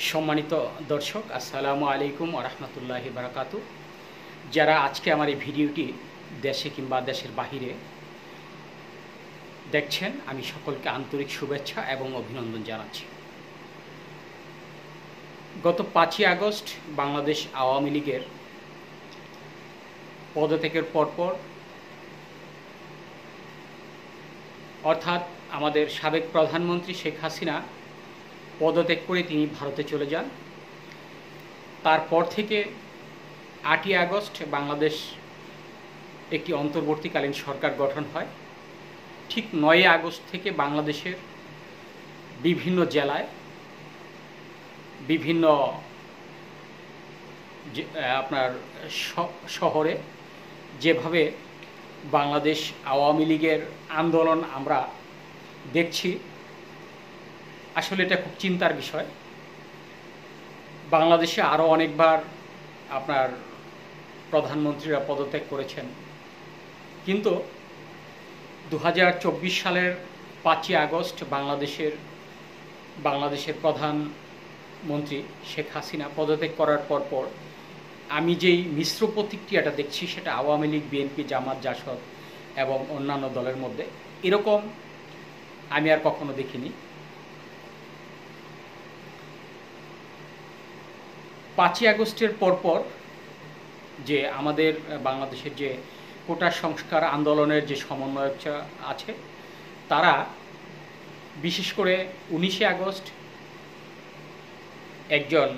সম্মানিত দর্শক, আসসালামু আলাইকুম ওয়া রাহমাতুল্লাহি ওয়া বারাকাতুহু। যারা আজকে আমার এই ভিডিওটি দেশে কিংবা দেশের বাহিরে দেখছেন, আমি সকলকে আন্তরিক শুভেচ্ছা এবং অভিনন্দন জানাচ্ছি। গত 5ই আগস্ট বাংলাদেশ আওয়ামী লীগের পদত্যাগের পরপর, অর্থাৎ আমাদের সাবেক প্রধানমন্ত্রী শেখ হাসিনা পদত্যাগ করে তিনি ভারতে চলে যান। তারপর থেকে 8ই আগস্ট বাংলাদেশ একটি অন্তর্বর্তীকালীন সরকার গঠন হয়। ঠিক 9ই আগস্ট থেকে বাংলাদেশের বিভিন্ন জেলায়, বিভিন্ন আপনার শহরে যেভাবে বাংলাদেশ আওয়ামী লীগের আন্দোলন আমরা দেখছি, আসলে এটা খুব চিন্তার বিষয়। বাংলাদেশে আরও অনেকবার আপনার প্রধানমন্ত্রীরা পদত্যাগ করেছেন, কিন্তু 2024 সালের 5ই আগস্ট বাংলাদেশের প্রধানমন্ত্রী শেখ হাসিনা পদত্যাগ করার পরপর আমি যেই মিশ্র প্রতিক্রিয়াটা দেখছি, সেটা আওয়ামী লীগ, বিএনপি, জামাত, জাসদ এবং অন্যান্য দলের মধ্যে এরকম আমি আর কখনো দেখিনি। 5ই আগস্টের পরপর যে আমাদের বাংলাদেশের যে কোটা সংস্কার আন্দোলনের যে সমন্বয়ক আছে, তারা বিশেষ করে 19শে আগস্ট একজন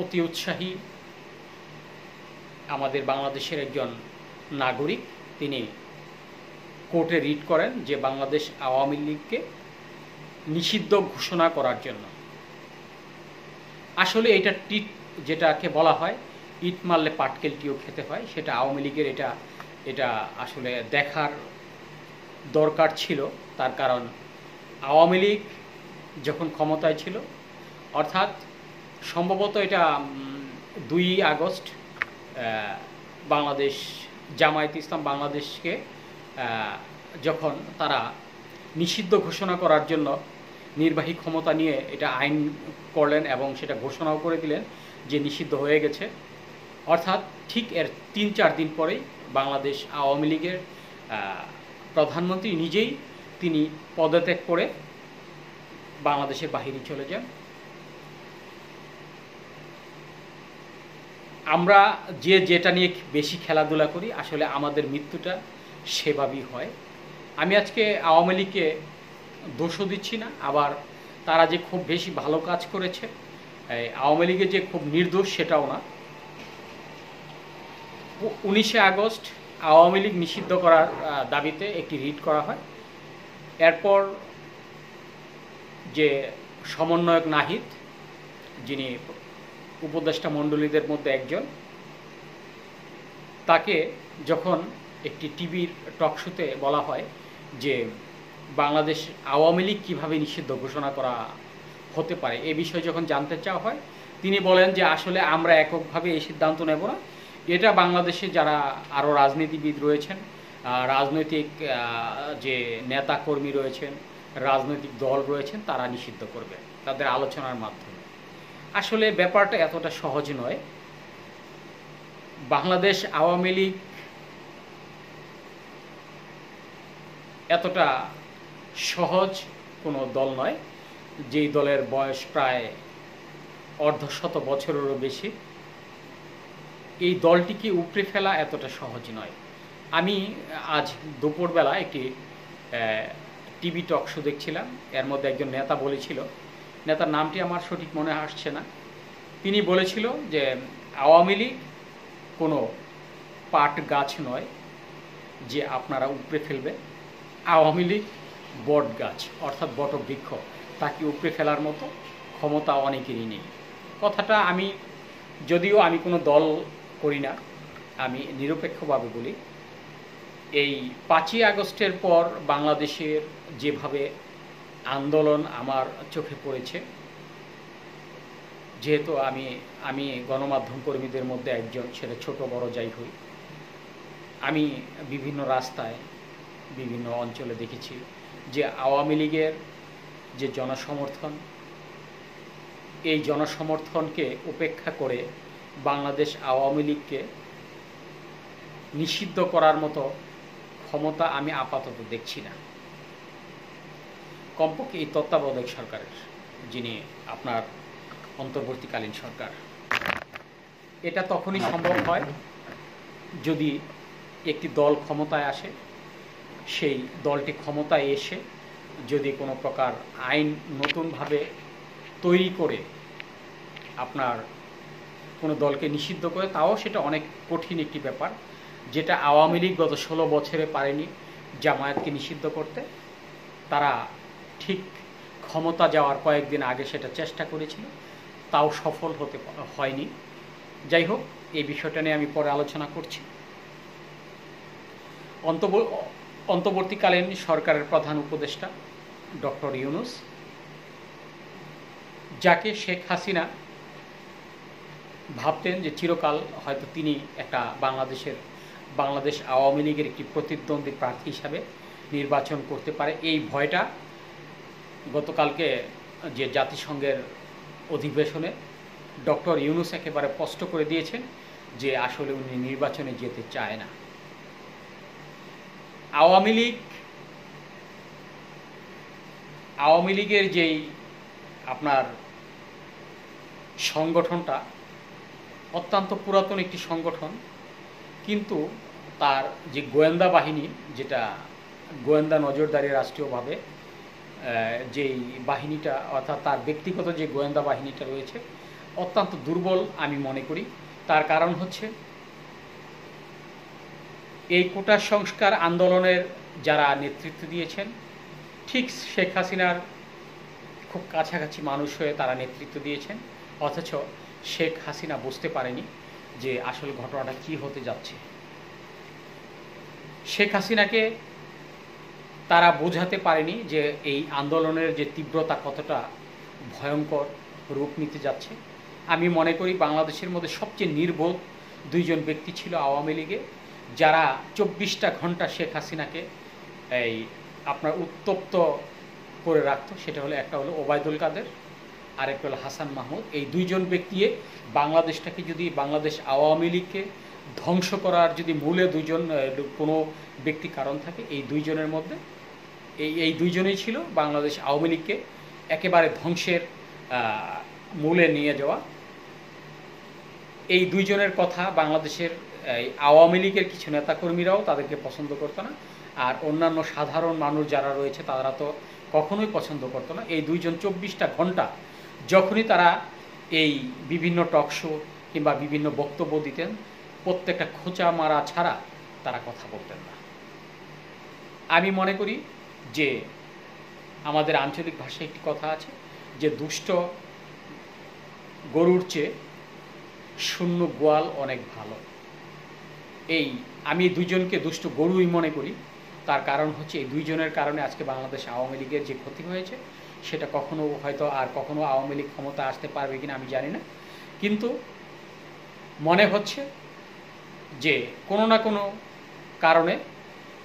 অতি উৎসাহী আমাদের বাংলাদেশের একজন নাগরিক, তিনি কোর্টে রিট করেন যে বাংলাদেশ আওয়ামী লীগকে নিষিদ্ধ ঘোষণা করার জন্য। আসলে এটা যেটাকে বলা হয় ইট মারলে পাটকেলটিও খেতে হয়, সেটা আওয়ামী লীগের এটা আসলে দেখার দরকার ছিল। তার কারণ আওয়ামী লীগ যখন ক্ষমতায় ছিল, অর্থাৎ সম্ভবত এটা 2ই আগস্ট বাংলাদেশ জামায়াতে ইসলাম বাংলাদেশকে যখন তারা নিষিদ্ধ ঘোষণা করার জন্য নির্বাহী ক্ষমতা নিয়ে এটা আইন করলেন এবং সেটা ঘোষণাও করে দিলেন যে নিষিদ্ধ হয়ে গেছে, অর্থাৎ ঠিক এর 3-4 দিন পরেই বাংলাদেশ আওয়ামী লীগের প্রধানমন্ত্রী নিজেই তিনি পদত্যাগ করে বাংলাদেশের বাহিরে চলে যান। আমরা যেটা নিয়ে বেশি খেলাধুলা করি, আসলে আমাদের মৃত্যুটা সেভাবেই হয়। আমি আজকে আওয়ামী লীগকে দোষও দিচ্ছি না, আবার তারা যে খুব বেশি ভালো কাজ করেছে, আওয়ামী লীগের যে খুব নির্দোষ সেটাও না। 19শে আগস্ট আওয়ামী লীগ নিষিদ্ধ করার দাবিতে একটি রিট করা হয়। এরপর যে সমন্বয়ক নাহিদ, যিনি উপদেষ্টা মণ্ডলীদের মধ্যে একজন, তাকে যখন একটি টিভির টকশোতে বলা হয় যে বাংলাদেশ আওয়ামী লীগ কীভাবে নিষিদ্ধ ঘোষণা করা হতে পারে, এ বিষয়ে যখন জানতে চাওয়া হয়, তিনি বলেন যে আসলে আমরা এককভাবে এই সিদ্ধান্ত নেব না, এটা বাংলাদেশে যারা আরও রাজনীতিবিদ রয়েছেন, রাজনৈতিক যে নেতাকর্মী রয়েছেন, রাজনৈতিক দল রয়েছেন, তারা নিষিদ্ধ করবে তাদের আলোচনার মাধ্যমে। আসলে ব্যাপারটা এতটা সহজ নয়। বাংলাদেশ আওয়ামী লীগ এতটা সহজ কোনো দল নয়, যেই দলের বয়স প্রায় অর্ধশত বছরেরও বেশি। এই দলটিকে উপড়ে ফেলা এতটা সহজ নয়। আমি আজ দুপুরবেলা একটি টিভি টক শো দেখছিলাম, এর মধ্যে একজন নেতা বলেছিল, নেতার নামটি আমার সঠিক মনে আসছে না, তিনি বলেছিল যে আওয়ামী লীগ কোনো পাট গাছ নয় যে আপনারা উপড়ে ফেলবে, আওয়ামী লীগ বট গাছ, অর্থাৎ বটবৃক্ষ, তাকে উপড়ে ফেলার মতো ক্ষমতা অনেকেরই নেই। কথাটা যদিও আমি কোনো দল করি না, আমি নিরপেক্ষভাবে বলি। এই 5ই আগস্টের পর বাংলাদেশের যেভাবে আন্দোলন আমার চোখে পড়েছে, যেহেতু আমি গণমাধ্যম কর্মীদের মধ্যে একজন, সেটা ছোট বড় যাই হই, আমি বিভিন্ন রাস্তায় বিভিন্ন অঞ্চলে দেখেছি যে আওয়ামী লীগের যে জনসমর্থন, এই জনসমর্থনকে উপেক্ষা করে বাংলাদেশ আওয়ামী লীগকে নিষিদ্ধ করার মতো ক্ষমতা আমি আপাতত দেখছি না, কমপক্ষে এই তত্ত্বাবধায়ক সরকারের, যিনি আপনার অন্তর্বর্তীকালীন সরকার। এটা তখনই সম্ভব হয় যদি একটি দল ক্ষমতায় আসে, সেই দলটি ক্ষমতায় এসে যদি কোনো প্রকার আইন নতুনভাবে তৈরি করে আপনার কোনো দলকে নিষিদ্ধ করে, তাও সেটা অনেক কঠিন একটি ব্যাপার, যেটা আওয়ামী লীগ গত 16 বছরে পারেনি জামায়াতকে নিষিদ্ধ করতে। তারা ঠিক ক্ষমতা যাওয়ার কয়েকদিন আগে সেটা চেষ্টা করেছিল, তাও সফল হয়নি। যাই হোক, এই বিষয়টা নিয়ে আমি পরে আলোচনা করছি। অন্তর্বর্তীকালীন সরকারের প্রধান উপদেষ্টা ডক্টর ইউনূস, যাকে শেখ হাসিনা ভাবতেন যে চিরকাল হয়তো তিনি একটা বাংলাদেশ আওয়ামী লীগের একটি প্রতিদ্বন্দ্বী প্রার্থী হিসাবে নির্বাচন করতে পারে, এই ভয়টা গতকালকে যে জাতিসংঘের অধিবেশনে ডক্টর ইউনূস একেবারে স্পষ্ট করে দিয়েছেন যে আসলে উনি নির্বাচনে যেতে চায় না। আওয়ামী লীগের যেই আপনার সংগঠনটা অত্যন্ত পুরাতন একটি সংগঠন, কিন্তু তার যে গোয়েন্দা বাহিনী, যেটা গোয়েন্দা নজরদারি রাষ্ট্রীয়ভাবে যেই বাহিনীটা, অর্থাৎ তার ব্যক্তিগত যে গোয়েন্দা বাহিনীটা রয়েছে, অত্যন্ত দুর্বল আমি মনে করি। তার কারণ হচ্ছে এই কোটা সংস্কার আন্দোলনের যারা নেতৃত্ব দিয়েছেন, ঠিক শেখ হাসিনার খুব কাছাকাছি মানুষ হয়ে তারা নেতৃত্ব দিয়েছেন, অথচ শেখ হাসিনা বুঝতে পারেনি যে আসল ঘটনাটা কি হতে যাচ্ছে। শেখ হাসিনাকে তারা বোঝাতে পারেনি যে এই আন্দোলনের যে তীব্রতা কতটা ভয়ঙ্কর রূপ নিতে যাচ্ছে। আমি মনে করি বাংলাদেশের মধ্যে সবচেয়ে নির্বোধ দুইজন ব্যক্তি ছিল আওয়ামী লীগে, যারা 24টা ঘন্টা শেখ হাসিনাকে এই আপনার উত্তপ্ত করে রাখতো। সেটা হলো, একটা হলো ওবায়দুল কাদের, আরেকটা হলো হাসান মাহমুদ। এই দুইজন ব্যক্তি বাংলাদেশটাকে, যদি বাংলাদেশ আওয়ামী লীগকে ধ্বংস করার যদি মূলে কোনো ব্যক্তি কারণ থাকে, এই দুইজনের মধ্যে এই দুইজনেই ছিল বাংলাদেশ আওয়ামী লীগকে একেবারে ধ্বংসের মূলে নিয়ে যাওয়া। এই দুইজনের কথা বাংলাদেশের আওয়ামী লীগের কিছু নেতাকর্মীরাও তাদেরকে পছন্দ করতো না, আর অন্যান্য সাধারণ মানুষ যারা রয়েছে তারা তো কখনোই পছন্দ করতো না। এই দুইজন 24টা ঘন্টা যখনই তারা এই বিভিন্ন টক শো কিংবা বিভিন্ন বক্তব্য দিতেন, প্রত্যেকটা খোঁচা মারা ছাড়া তারা কথা বলতেন না। আমি মনে করি যে আমাদের আঞ্চলিক ভাষায় একটি কথা আছে যে দুষ্ট গরুর চেয়ে শূন্য গোয়াল অনেক ভালো। আমি দুইজনকে দুষ্ট গরুই মনে করি। তার কারণ হচ্ছে এই দুইজনের কারণে আজকে বাংলাদেশ আওয়ামী লীগের যে ক্ষতি হয়েছে, সেটা কখনো হয়তো আর কখনো আওয়ামী লীগ ক্ষমতা আসতে পারবে কিনা আমি জানি না, কিন্তু মনে হচ্ছে যে কোনো না কোনো কারণে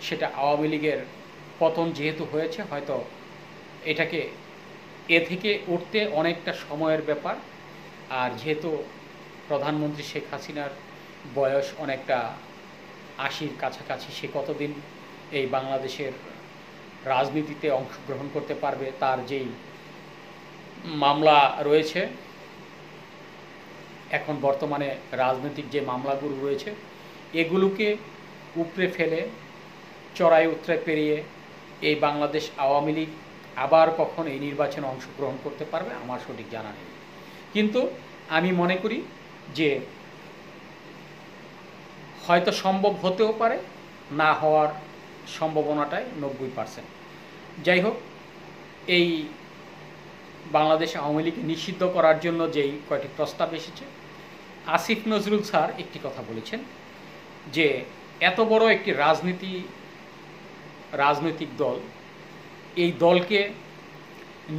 সেটা আওয়ামী লীগের পতন যেহেতু হয়েছে, হয়তো এটাকে এ থেকে উঠতে অনেকটা সময়ের ব্যাপার। আর যেহেতু প্রধানমন্ত্রী শেখ হাসিনার বয়স অনেকটা 80-র কাছাকাছি, সে কতদিন এই বাংলাদেশের রাজনীতিতে অংশগ্রহণ করতে পারবে? তার যেই মামলা রয়েছে এখন বর্তমানে, রাজনৈতিক যে মামলাগুলো রয়েছে, এগুলোকে উপড়ে ফেলে চড়াই উতরে পেরিয়ে এই বাংলাদেশ আওয়ামী লীগ আবার কখন এই নির্বাচনে অংশগ্রহণ করতে পারবে আমার সঠিক জানা নেই। কিন্তু আমি মনে করি যে হয়তো সম্ভব হতেও পারে, না হওয়ার সম্ভাবনাটাই 90%। যাই হোক, এই বাংলাদেশ আওয়ামী লীগকে নিষিদ্ধ করার জন্য যেই কয়টি প্রস্তাব এসেছে, আসিফ নজরুল স্যার একটি কথা বলেছেন যে এত বড় একটি রাজনৈতিক দল, এই দলকে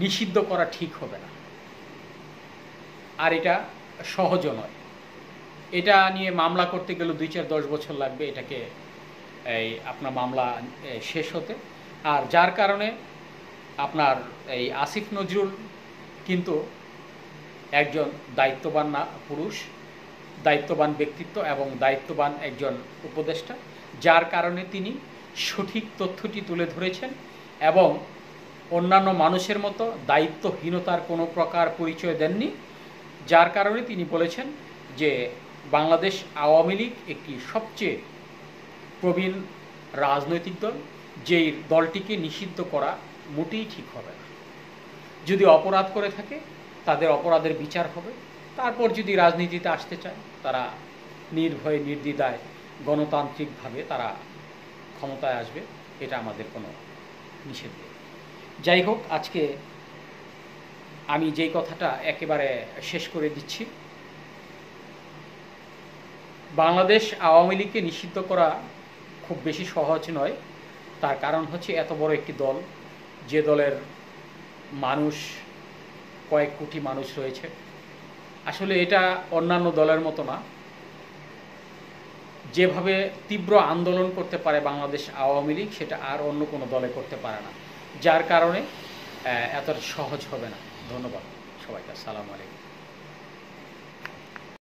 নিষিদ্ধ করা ঠিক হবে না, আর এটা সহজও নয়। এটা নিয়ে মামলা করতে গেলে 2-4-10 বছর লাগবে এটাকে আপনার মামলা শেষ হতে। আর যার কারণে আপনার এই আসিফ নজরুল কিন্তু একজন দায়িত্ববান পুরুষ, দায়িত্ববান ব্যক্তিত্ব এবং দায়িত্ববান একজন উপদেষ্টা, যার কারণে তিনি সঠিক তথ্যটি তুলে ধরেছেন এবং অন্যান্য মানুষের মতো দায়িত্বহীনতার কোনো প্রকার পরিচয় দেননি, যার কারণে তিনি বলেছেন যে বাংলাদেশ আওয়ামী লীগ একটি সবচেয়ে প্রবীণ রাজনৈতিক দল, যেই দলটিকে নিষিদ্ধ করা মোটেই ঠিক হবে না। যদি অপরাধ করে থাকে তাদের অপরাধের বিচার হবে, তারপর যদি রাজনীতিতে আসতে চায় তারা নির্ভয়ে নির্দ্বিধায় গণতান্ত্রিকভাবে তারা ক্ষমতায় আসবে, এটা আমাদের কোনো নিষেধ নেই। যাই হোক, আজকে আমি যেই কথাটা একেবারে শেষ করে দিচ্ছি, বাংলাদেশ আওয়ামী লীগকে নিষিদ্ধ করা খুব বেশি সহজ নয়। তার কারণ হচ্ছে এত বড় একটি দল, যে দলের মানুষ কয়েক কোটি মানুষ রয়েছে। আসলে এটা অন্যান্য দলের মতো না, যেভাবে তীব্র আন্দোলন করতে পারে বাংলাদেশ আওয়ামী লীগ সেটা আর অন্য কোনো দলে করতে পারে না, যার কারণে এত সহজ হবে না। ধন্যবাদ সবাইকে। আসসালামু আলাইকুম।